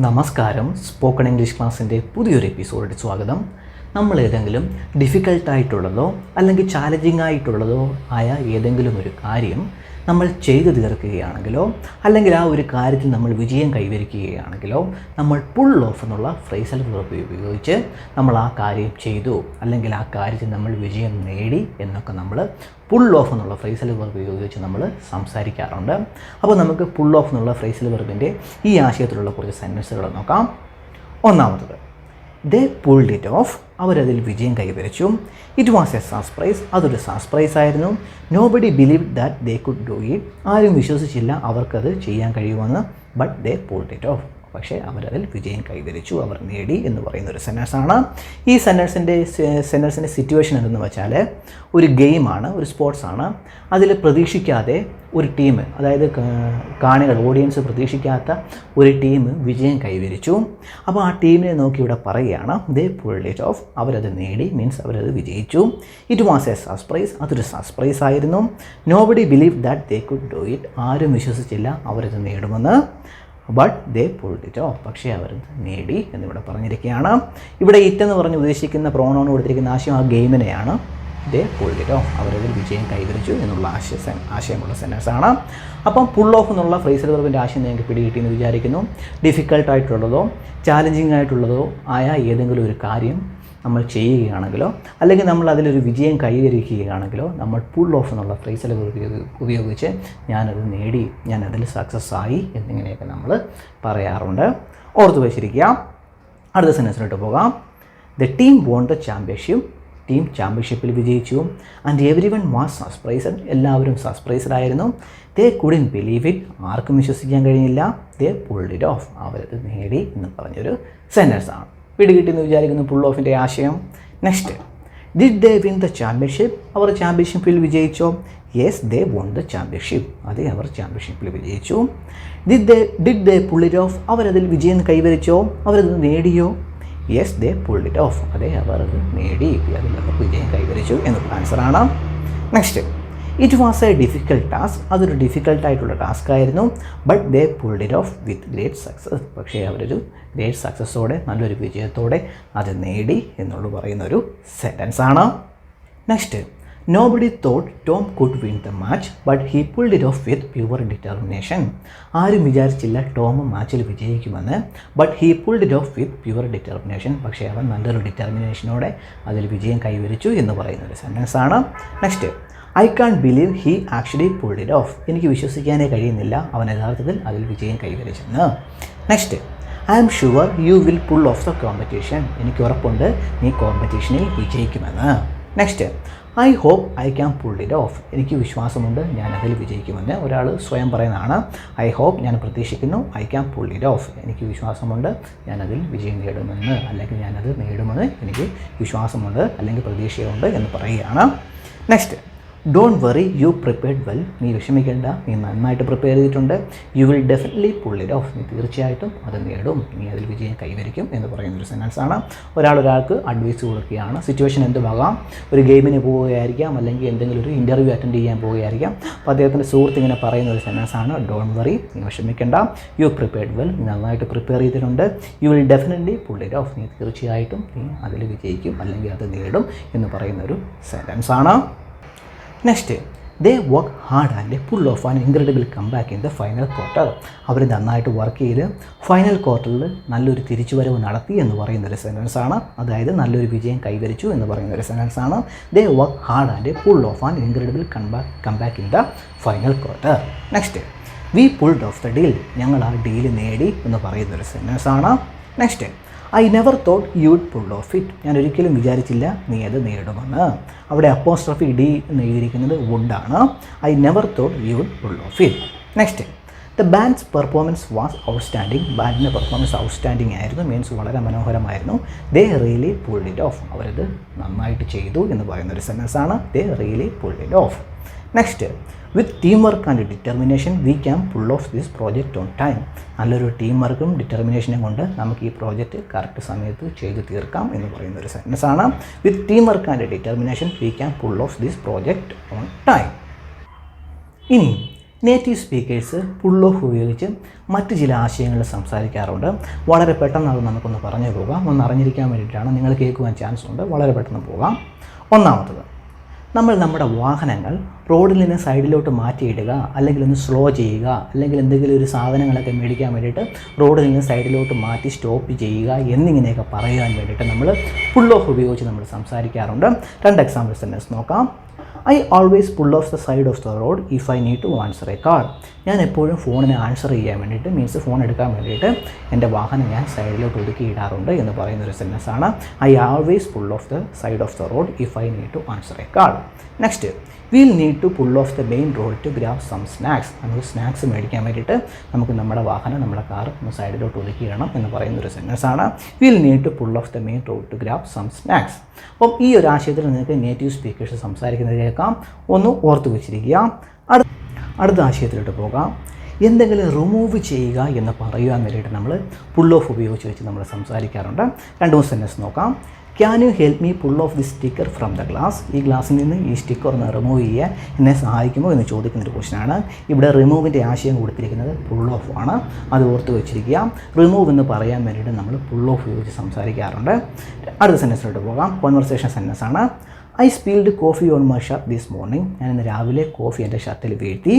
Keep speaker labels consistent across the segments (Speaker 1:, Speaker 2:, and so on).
Speaker 1: നമസ്കാരം. Spoken English ക്ലാസ്സിൻ്റെ പുതിയൊരു എപ്പിസോഡിൽ സ്വാഗതം. നമ്മൾ ഏതെങ്കിലും ഡിഫിക്കൽട്ടായിട്ടുള്ളതോ അല്ലെങ്കിൽ ചാലഞ്ചിങ് ആയിട്ടുള്ളതോ ആയ ഏതെങ്കിലും ഒരു കാര്യം നമ്മൾ ചെയ്തു തീർക്കുകയാണെങ്കിലോ അല്ലെങ്കിൽ ആ ഒരു കാര്യത്തിൽ നമ്മൾ വിജയം കൈവരിക്കുകയാണെങ്കിലോ നമ്മൾ പുൾ ഓഫ് എന്നുള്ള ഫ്രേസൽ വെർബ് ഉപയോഗിച്ച് നമ്മൾ ആ കാര്യം ചെയ്തു അല്ലെങ്കിൽ ആ കാര്യത്തിൽ നമ്മൾ വിജയം നേടി എന്നൊക്കെ നമ്മൾ പുൾ ഓഫ് എന്നുള്ള ഫ്രേസൽ വെർബ് ഉപയോഗിച്ച് നമ്മൾ സംസാരിക്കാറുണ്ട്. അപ്പോൾ നമുക്ക് പുൾ ഓഫ് എന്നുള്ള ഫ്രേസൽ വെർബിൻ്റെ ഈ ആശയത്തിലുള്ള കുറച്ച് സെൻറ്റൻസുകൾ നോക്കാം. ഒന്നാമത്തത്, ദേ പുൾഡ് ഇറ്റ് ഓഫ്, അവരതിൽ വിജയം കൈവരിച്ചു. ഇറ്റ് വാസ് എ സർപ്രൈസ്, അതൊരു സർപ്രൈസ് ആയിരുന്നു. Nobody believe that they could do it, ആരും വിശ്വസിച്ചില്ല അവർക്കത് ചെയ്യാൻ കഴിയുമെന്ന്. But they pulled it off, പക്ഷേ അവരതിൽ വിജയം കൈവരിച്ചു, അവർ നേടി എന്ന് പറയുന്നൊരു സെൻറ്റൻസാണ്. ഈ സെൻറ്റൻസിൻ്റെ സിറ്റുവേഷൻ എന്തെന്ന് വെച്ചാൽ ഒരു ഗെയിമാണ്, ഒരു സ്പോർട്സാണ്. അതിൽ പ്രതീക്ഷിക്കാതെ ഒരു ടീം, അതായത് കാണികൾ, ഓഡിയൻസ് പ്രതീക്ഷിക്കാത്ത ഒരു ടീം വിജയം കൈവരിച്ചു. അപ്പോൾ ആ ടീമിനെ നോക്കി ഇവിടെ പറയുകയാണ് ദേ പുൾഡ് ഇറ്റ് ഓഫ്, അവരത് നേടി, മീൻസ് അവരത് വിജയിച്ചു. ഇറ്റ് വാസ് എ സർപ്രൈസ്, അതൊരു സർപ്രൈസ് ആയിരുന്നു. Nobody believe that they could do it, ആരും വിശ്വസിച്ചില്ല അവരത് നേടുമെന്ന്. But they pulled it off, പക്ഷേ അവർ നേടി എന്നിവിടെ പറഞ്ഞിരിക്കുകയാണ്. ഇവിടെ ഇറ്റ് എന്ന് പറഞ്ഞ് ഉദ്ദേശിക്കുന്ന പ്രോണോൺ കൊടുത്തിരിക്കുന്ന ആശയം ആ ഗെയിമിനെയാണ്. ദേ പുൾഡ് ഇറ്റ് ഓഫ്, അവരതിൽ വിജയം കൈവരിച്ചു എന്നുള്ള ആശയമുള്ള സെൻറ്റൻസാണ്. അപ്പം പുൾ ഓഫ് എന്നുള്ള ഫ്രേസൽ വെർബിൻ്റെ ആശയം നിങ്ങൾക്ക് പിടികിട്ടിയെന്ന് വിചാരിക്കുന്നു. ഡിഫിക്കൽട്ടായിട്ടുള്ളതോ ചാലഞ്ചിങ് ആയിട്ടുള്ളതോ ആയ ഏതെങ്കിലും ഒരു കാര്യം നമ്മൾ ചെയ്യുകയാണെങ്കിലോ അല്ലെങ്കിൽ നമ്മൾ അതിലൊരു വിജയം കൈവരിക്കുകയാണെങ്കിലോ നമ്മൾ പുൾ ഓഫ് എന്നുള്ള ഫ്രേസൽ ഉപയോഗിച്ച് ഞാനത് നേടി, ഞാനതിൽ സക്സസ് ആയി എന്നിങ്ങനെയൊക്കെ നമ്മൾ പറയാറുണ്ട്. ഓർത്ത് വെച്ചിരിക്കുക. അടുത്ത സെൻറ്റൻസിലോട്ട് പോകാം. The team von the championship, team ചാമ്പ്യൻഷിപ്പിൽ വിജയിച്ചു. And every one was surprised, എല്ലാവരും സർപ്രൈസ്ഡ് ആയിരുന്നു. ദേ കുഡ്ന്റ് ബിലീവ് ഇറ്റ്, ആർക്കും വിശ്വസിക്കാൻ കഴിഞ്ഞില്ല. ദേ പുൾഡ് ഇറ്റ് ഓഫ്, അവരത് നേടി എന്ന് പറഞ്ഞൊരു സെൻറ്റൻസാണ്. പിടികിട്ടിയെന്ന് വിചാരിക്കുന്നു പുൾ ഓഫിൻ്റെ ആശയം. Next, did they win the championship, അവർ ചാമ്പ്യൻഷിപ്പിൽ വിജയിച്ചോ? Yes they won the championship, അതെ അവർ ചാമ്പ്യൻഷിപ്പിൽ വിജയിച്ചു. Did they pull it off, അവരതിൽ വിജയം കൈവരിച്ചോ? അവരത് നേടിയോ? Yes they pulled it off, അതെ അവർ അത് നേടി, അതിൽ അവർ വിജയം കൈവരിച്ചു എന്നുള്ള ആൻസറാണ്. Next, it was a difficult task, അതൊരു ഡിഫിക്കൽട്ടായിട്ടുള്ള ടാസ്ക് ആയിരുന്നു. But they pulled it off with great success, പക്ഷേ അവരൊരു ഗ്രേറ്റ് സക്സസ്സോടെ, നല്ലൊരു വിജയത്തോടെ അത് നേടി എന്നുള്ളത് പറയുന്നൊരു സെൻറ്റൻസാണ്. Next, nobody thought Tom could win the match but he pulled it off with pure determination, ആരും വിചാരിച്ചില്ല ടോം മാച്ചിൽ വിജയിക്കുമെന്ന്. But he pulled it off with pure determination, പക്ഷേ അവൻ നല്ലൊരു ഡിറ്റർമിനേഷനോടെ അതിൽ വിജയം കൈവരിച്ചു എന്ന് പറയുന്നൊരു സെൻറ്റൻസാണ്. Next, I can't believe he actually pulled it off, എനിക്ക് വിശ്വസിക്കാനേ കഴിയുന്നില്ല അവൻ യഥാർത്ഥത്തിൽ അതിൽ വിജയം കൈവരിച്ചെന്ന്. Next, I am sure you will pull off the competition, എനിക്ക് ഉറപ്പുണ്ട് നീ കോമ്പറ്റീഷനിൽ വിജയിക്കുമെന്ന്. Next, I hope I can pulled it off, എനിക്ക് വിശ്വാസമുണ്ട് ഞാൻ അതിൽ വിജയിക്കുമെന്ന് ഒരാൾ സ്വയം പറയുന്നതാണ്. ഐ ഹോപ്പ്, ഞാൻ പ്രതീക്ഷിക്കുന്നു, I can pulled it off, എനിക്ക് വിശ്വാസമുണ്ട് ഞാനതിൽ വിജയം നേടുമെന്ന്, അല്ലെങ്കിൽ ഞാനത് നേടുമെന്ന് എനിക്ക് വിശ്വാസമുണ്ട് അല്ലെങ്കിൽ പ്രതീക്ഷയുണ്ട് എന്ന് പറയുകയാണ്. Next, don't worry U prepared well, നീ വിഷമിക്കേണ്ട, നീ നന്നായിട്ട് പ്രിപ്പയർ ചെയ്തിട്ടുണ്ട്. You will definitely pull it of, നീ തീർച്ചയായിട്ടും അത് നേടും, നീ അതിൽ വിജയം കൈവരിക്കും എന്ന് പറയുന്നൊരു സെൻറ്റൻസാണ്. ഒരാൾക്ക് അഡ്വൈസ് കൊടുക്കുകയാണ്. സിറ്റുവേഷൻ എന്തുമാകാം, ഒരു ഗെയിമിന് പോവുകയായിരിക്കാം, അല്ലെങ്കിൽ എന്തെങ്കിലും ഒരു ഇൻ്റർവ്യൂ അറ്റൻഡ് ചെയ്യാൻ പോവുകയായിരിക്കാം. അപ്പോൾ അദ്ദേഹത്തിൻ്റെ സുഹൃത്ത് ഇങ്ങനെ പറയുന്ന ഒരു സെൻറ്റൻസാണ് ഡോണ്ട് വറി, നീ വിഷമിക്കേണ്ട. യു പ്രിപ്പയർഡ് വെൽ, നീ നന്നായിട്ട് പ്രിപ്പയർ ചെയ്തിട്ടുണ്ട്. You will definitely pull it of, നീ തീർച്ചയായിട്ടും നീ അതിൽ വിജയിക്കും അല്ലെങ്കിൽ അത് നേടും എന്ന് പറയുന്നൊരു സെൻറ്റൻസാണ്. Next, they work hard and pull off an incredible comeback in the final quarter, അവർ നന്നായിട്ട് വർക്ക് ചെയ്ത് ഫൈനൽ ക്വാർട്ടറിൽ നല്ലൊരു തിരിച്ചുവരവ് നടത്തി എന്ന് പറയുന്നൊരു സെൻറ്റൻസാണ്. അതായത് നല്ലൊരു വിജയം കൈവരിച്ചു എന്ന് പറയുന്നൊരു സെൻറ്റൻസാണ്. They work hard and pull off an incredible comeback in the final quarter. Next, we pulled off the deal, ഞങ്ങൾ ആ ഡീൽ നേടി എന്ന് പറയുന്നൊരു സെൻറ്റൻസാണ്. Next, I never thought you'd pull off it, ഞാൻ ഒരിക്കലും വിചാരിച്ചില്ല നീ അത് നേടുമെന്ന്. അവിടെ അപ്പോസ്ട്രോഫി ഡി എന്ന് എഴുതിയിരിക്കുന്നത് വുഡാണ്. I never thought you'd pull off it. Next, the band's performance was outstanding, ബാൻഡിൻ്റെ പെർഫോമൻസ് ഔട്ട്സ്റ്റാൻഡിങ് ആയിരുന്നു, മീൻസ് വളരെ മനോഹരമായിരുന്നു. They really pulled it off, അവരത് നന്നായിട്ട് ചെയ്തു എന്ന് പറയുന്നൊരു സെൻറ്റൻസാണ്. They really pulled it off. Next, with team work and determination we can pull off this project on time, നല്ലൊരു ടീം വർക്കും ഡിറ്റർമിനേഷനും കൊണ്ട് നമുക്ക് ഈ പ്രോജക്റ്റ് കറക്റ്റ് സമയത്ത് ചെയ്ത് തീർക്കാം എന്ന് പറയുന്നൊരു സെൻറ്റൻസാണ്. With team work and determination we can pull off this project on time. ഇനി നേറ്റീവ് സ്പീക്കേഴ്സ് പുൾ ഓഫ് ഉപയോഗിച്ച് മറ്റ് ചില ആശയങ്ങൾ സംസാരിക്കാറുണ്ട്. വളരെ പെട്ടെന്ന് അത് നമുക്കൊന്ന് പറഞ്ഞു പോകാം. ഒന്ന് അറിഞ്ഞിരിക്കാൻ വേണ്ടിയിട്ടാണ്, നിങ്ങൾ കേൾക്കുവാൻ ചാൻസ് ഉണ്ട്. വളരെ പെട്ടെന്ന് പോകാം. ഒന്നാമത്തത്, നമ്മൾ നമ്മുടെ വാഹനങ്ങൾ റോഡിൽ നിന്ന് സൈഡിലോട്ട് മാറ്റിയിടുക, അല്ലെങ്കിൽ ഒന്ന് സ്ലോ ചെയ്യുക, അല്ലെങ്കിൽ എന്തെങ്കിലും ഒരു സാധനങ്ങളൊക്കെ മേടിക്കാൻ വേണ്ടിയിട്ട് റോഡിൽ നിന്ന് സൈഡിലോട്ട് മാറ്റി സ്റ്റോപ്പ് ചെയ്യുക എന്നിങ്ങനെയൊക്കെ പറയാൻ വേണ്ടിയിട്ട് നമ്മൾ പുൾ ഓഫ് ഉപയോഗിച്ച് നമ്മൾ സംസാരിക്കാറുണ്ട്. 2 എക്സാമ്പിൾ സെൻറ്റൻസ് നോക്കാം. I always pull off the side of the road if I need to answer a call. ഞാൻ എപ്പോഴും ഫോണിനെ ആൻസർ ചെയ്യാൻ വേണ്ടിയിട്ട്, മീൻസ് ഫോൺ എടുക്കാൻ വേണ്ടിയിട്ട് എൻ്റെ വാഹനം ഞാൻ സൈഡിലോട്ട് ഒതുക്കിയിടാറുണ്ട് എന്ന് പറയുന്നൊരു സെൻറ്റൻസാണ്. I always pull off the side of the road if I need to answer a call. Next, we'll need to pull off the main road to grab some snacks. നമുക്ക് snacks മേടിക്കാൻ വേണ്ടിയിട്ട് നമുക്ക് നമ്മുടെ വാഹനം, നമ്മുടെ കാർ ഒന്ന് സൈഡിലോട്ട് ഒതുക്കിയിടണം എന്ന് പറയുന്നൊരു സെൻറ്റൻസാണ്. we'll need to pull off the main road to grab some snacks. അപ്പം ഈ ഒരു ആശയത്തിൽ നിങ്ങൾക്ക് നേറ്റീവ് സ്പീക്കേഴ്സ് സംസാരിക്കുന്നത് കേൾക്കാം. ഒന്ന് ഓർത്ത് വെച്ചിരിക്കുക. അടുത്ത ആശയത്തിലോട്ട് പോകാം. എന്തെങ്കിലും റിമൂവ് ചെയ്യുക എന്ന് പറയുവാൻ വേണ്ടിയിട്ട് നമ്മൾ പുൾ ഓഫ് ഉപയോഗിച്ച് വെച്ച് നമ്മൾ സംസാരിക്കാറുണ്ട്. 2 സെൻറ്റൻസ് നോക്കാം. Can you help me pull off the sticker from the glass? ഈ ഗ്ലാസ്സിൽ നിന്ന് ഈ സ്റ്റിക്കർ ഒന്ന് റിമൂവ് ചെയ്യാൻ എന്നെ സഹായിക്കുമോ എന്ന് ചോദിക്കുന്നൊരു ക്വസ്റ്റനാണ്. ഇവിടെ റിമൂവിൻ്റെ ആശയം കൊടുത്തിരിക്കുന്നത് പുൾ ഓഫ് ആണ്. അത് ഓർത്ത് വെച്ചിരിക്കുക. റിമൂവ് എന്ന് പറയാൻ വേണ്ടിയിട്ട് നമ്മൾ പുൾ ഓഫ് ഉപയോഗിച്ച് സംസാരിക്കാറുണ്ട്. അടുത്ത സെൻറ്റൻസിലോട്ട് പോകാം. കോൺവെർസേഷൻ സെൻറ്റൻസ് ആണ്. I spilled coffee on my shirt this morning. ഞാൻ ഇന്ന് രാവിലെ കോഫി എൻ്റെ ഷർട്ടിൽ വീഴ്ത്തി.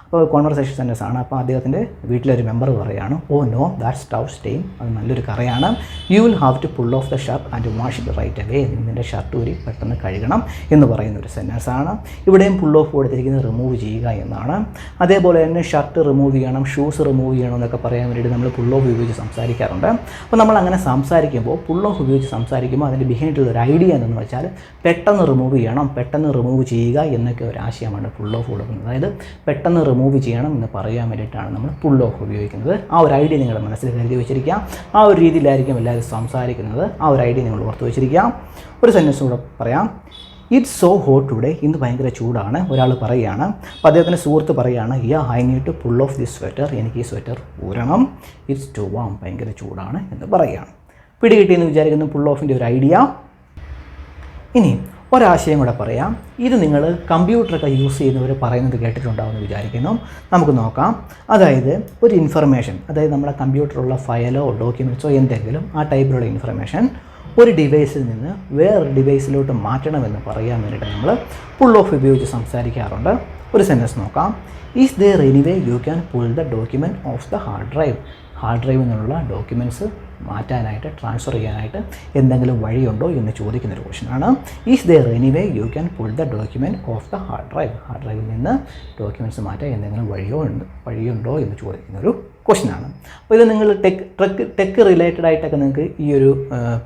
Speaker 1: അപ്പോൾ കോൺവെർസേഷൻ സെൻറ്റൻസ് ആണ്. അപ്പോൾ അദ്ദേഹത്തിൻ്റെ വീട്ടിലൊരു മെമ്പർ പറയുകയാണ്, oh no that stove stain, അത് നല്ലൊരു കറയാണ്. You will have to pull off the shirt and wash it right away. നിൻ്റെ ഷർട്ട് ഊരി പെട്ടെന്ന് കഴുകണം എന്ന് പറയുന്നൊരു സെൻറ്റൻസ് ആണ്. ഇവിടെയും പുൾ ഓഫ് കൊടുത്തിരിക്കുന്നത് റിമൂവ് ചെയ്യുക എന്നാണ്. അതേപോലെ തന്നെ ഷർട്ട് റിമൂവ് ചെയ്യണം, ഷൂസ് റിമൂവ് ചെയ്യണം എന്നൊക്കെ പറയാൻ വേണ്ടിയിട്ട് നമ്മൾ പുൾ ഓഫ് ഉപയോഗിച്ച് സംസാരിക്കാറുണ്ട്. അപ്പോൾ നമ്മൾ അങ്ങനെ സംസാരിക്കുമ്പോൾ, പുൾ ഓഫ് ഉപയോഗിച്ച് സംസാരിക്കുമ്പോൾ അതിൻ്റെ ബിഹൈൻഡിലുള്ള ഒരു ഐഡിയ എന്തെന്ന് വെച്ചാൽ പെട്ടെന്ന് റിമൂവ് ചെയ്യണം, പെട്ടെന്ന് റിമൂവ് ചെയ്യുക എന്നൊക്കെ ഒരു ആശയമാണ് പുൾ ഓഫ് കൊടുക്കുന്നത്. അതായത് പെട്ടെന്ന് റിമൂവ് ചെയ്യണം എന്ന് പറയാൻ വേണ്ടിയിട്ടാണ് നമ്മൾ പുൾ ഓഫ് ഉപയോഗിക്കുന്നത്. ആ ഒരു ഐഡിയ നിങ്ങളുടെ മനസ്സിൽ കരുതി വെച്ചിരിക്കുക. ആ ഒരു രീതിയിലായിരിക്കും എല്ലാവരും സംസാരിക്കുന്നത്. ആ ഒരു ഐഡിയ നിങ്ങൾ ഓർത്ത് വെച്ചിരിക്കുക. ഒരു സെൻറ്റൻസ് കൂടെ പറയാം. It's so hot today. ഇന്ന് ഭയങ്കര ചൂടാണ്. ഒരാൾ പറയുകയാണ്. അപ്പോൾ അദ്ദേഹത്തിൻ്റെ സുഹൃത്ത് പറയുകയാണ്, I need to pull off this sweater. എനിക്ക് ഈ സ്വെറ്റർ ഊരണം. It's too warm. ഭയങ്കര ചൂടാണ് എന്ന് പറയുകയാണ്. പിടികിട്ടിയെന്ന് വിചാരിക്കുന്ന പുൾ ഓഫിൻ്റെ ഒരു ഐഡിയ. ഇനി ഒരാശയം കൂടെ പറയാം. ഇത് നിങ്ങൾ കമ്പ്യൂട്ടറൊക്കെ യൂസ് ചെയ്യുന്നവർ പറയുന്നത് കേട്ടിട്ടുണ്ടാവുമെന്ന് വിചാരിക്കുന്നു. നമുക്ക് നോക്കാം. അതായത് ഒരു ഇൻഫർമേഷൻ, അതായത് നമ്മുടെ കമ്പ്യൂട്ടറിലുള്ള ഫയലോ ഡോക്യുമെൻറ്റ്സോ എന്തെങ്കിലും ആ ടൈപ്പിലുള്ള ഇൻഫർമേഷൻ ഒരു ഡിവൈസിൽ നിന്ന് വേറൊരു ഡിവൈസിലോട്ട് മാറ്റണമെന്ന് പറയാൻ വേണ്ടിയിട്ട് നമ്മൾ പുൾ ഓഫ് ഉപയോഗിച്ച് സംസാരിക്കാറുണ്ട്. ഒരു സെൻറ്റൻസ് നോക്കാം. Is there anyway you can pull the document off the hard drive? Hard ഡ്രൈവിൽ നിന്നുള്ള ഡോക്യുമെൻറ്റ്സ് മാറ്റാനായിട്ട്, ട്രാൻസ്ഫർ ചെയ്യാനായിട്ട് എന്തെങ്കിലും വഴിയുണ്ടോ എന്ന് ചോദിക്കുന്നൊരു ക്വസ്റ്റനാണ്. Is there anyway you can pull the document off the hard drive? Hard ഡ്രൈവിൽ നിന്ന് ഡോക്യുമെൻറ്റ്സ് മാറ്റാൻ എന്തെങ്കിലും വഴിയുണ്ടോ എന്ന് ചോദിക്കുന്നൊരു ക്വസ്റ്റനാണ്. അപ്പോൾ ഇത് നിങ്ങൾ ടെക് റിലേറ്റഡ് ആയിട്ടൊക്കെ നിങ്ങൾക്ക് ഈ ഒരു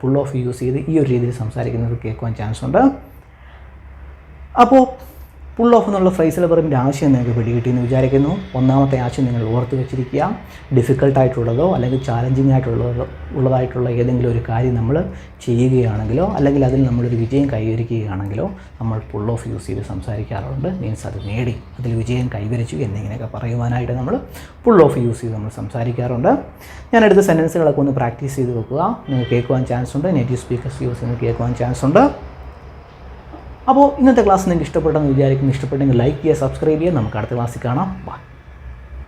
Speaker 1: പുൾ ഓഫ് യൂസ് ചെയ്ത് ഈ ഒരു രീതിയിൽ സംസാരിക്കുന്നത് കേൾക്കുവാൻ ചാൻസ് ഉണ്ട്. അപ്പോൾ പുൾ ഓഫ് എന്നുള്ള ഫ്രേസൽ വെർബിൻ്റെ ആശയം നിങ്ങൾക്ക് പിടികിട്ടിയെന്ന് വിചാരിക്കുന്നു. ഒന്നാമത്തെ ആശയം നിങ്ങൾ ഓർത്ത് വെച്ചിരിക്കുക. ഡിഫിക്കൽട്ടായിട്ടുള്ളതോ അല്ലെങ്കിൽ ചാലഞ്ചിങ് ഉള്ളതായിട്ടുള്ള ഏതെങ്കിലും ഒരു കാര്യം നമ്മൾ ചെയ്യുകയാണെങ്കിലോ അല്ലെങ്കിൽ അതിൽ നമ്മളൊരു വിജയം കൈവരിക്കുകയാണെങ്കിലോ നമ്മൾ പുൾ ഓഫ് യൂസ് ചെയ്ത് സംസാരിക്കാറുണ്ട്. മീൻസ് അത് നേടി, അതിൽ വിജയം കൈവരിച്ചു എന്നിങ്ങനെയൊക്കെ പറയുവാനായിട്ട് നമ്മൾ പുൾ ഓഫ് യൂസ് ചെയ്ത് നമ്മൾ സംസാരിക്കാറുണ്ട്. ഞാൻ എടുത്ത സെൻറ്റൻസുകളൊക്കെ ഒന്ന് പ്രാക്ടീസ് ചെയ്ത് വെക്കുക. നിങ്ങൾക്ക് കേൾക്കുവാൻ ചാൻസ് ഉണ്ട്. നേറ്റീവ് സ്പീക്കേഴ്സ് യൂസ് ചെയ്ത് കേൾക്കുവാൻ ചാൻസ് ഉണ്ട്. അപ്പോൾ ഇന്നത്തെ ക്ലാസ് നിങ്ങൾക്ക് ഇഷ്ടപ്പെട്ടെന്ന് വിചാരിക്കുന്നു. ഇഷ്ടപ്പെട്ടെങ്കിൽ ലൈക്ക് ചെയ്യുക, സബ്സ്ക്രൈബ് ചെയ്യുക. നമുക്ക് അടുത്ത ക്ലാസ്സിൽ കാണാം. ബൈ.